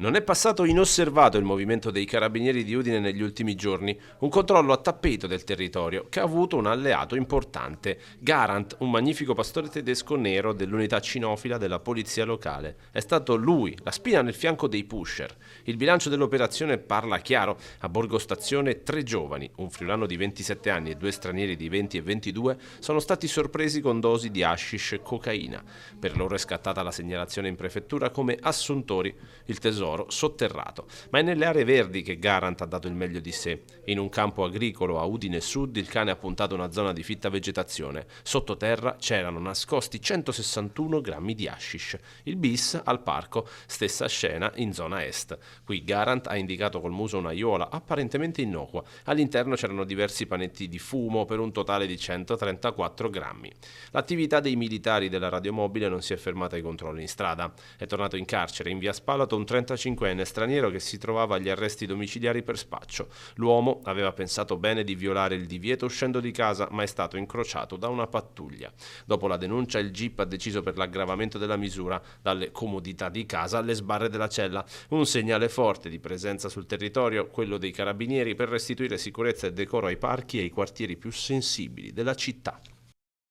Non è passato inosservato il movimento dei carabinieri di Udine negli ultimi giorni, un controllo a tappeto del territorio che ha avuto un alleato importante, Garant, un magnifico pastore tedesco nero dell'unità cinofila della polizia locale. È stato lui, la spina nel fianco dei pusher. Il bilancio dell'operazione parla chiaro, a Borgo Stazione 3 giovani, un friulano di 27 anni e 2 stranieri di 20 e 22, sono stati sorpresi con dosi di hashish e cocaina. Per loro è scattata la segnalazione in prefettura come assuntori, il tesoro sotterrato, ma è nelle aree verdi che Garant ha dato il meglio di sé. In un campo agricolo a Udine Sud il cane ha puntato una zona di fitta vegetazione. Sottoterra c'erano nascosti 161 grammi di hashish. Il bis al parco, stessa scena in zona est. Qui Garant ha indicato col muso un'aiuola apparentemente innocua. All'interno c'erano diversi panetti di fumo per un totale di 134 grammi. L'attività dei militari della radiomobile non si è fermata ai controlli in strada. È tornato in carcere in via Spalato un 35enne straniero che si trovava agli arresti domiciliari per spaccio. L'uomo aveva pensato bene di violare il divieto uscendo di casa, ma è stato incrociato da una pattuglia. Dopo la denuncia il GIP ha deciso per l'aggravamento della misura, dalle comodità di casa alle sbarre della cella. Un segnale forte di presenza sul territorio, quello dei carabinieri per restituire sicurezza e decoro ai parchi e ai quartieri più sensibili della città.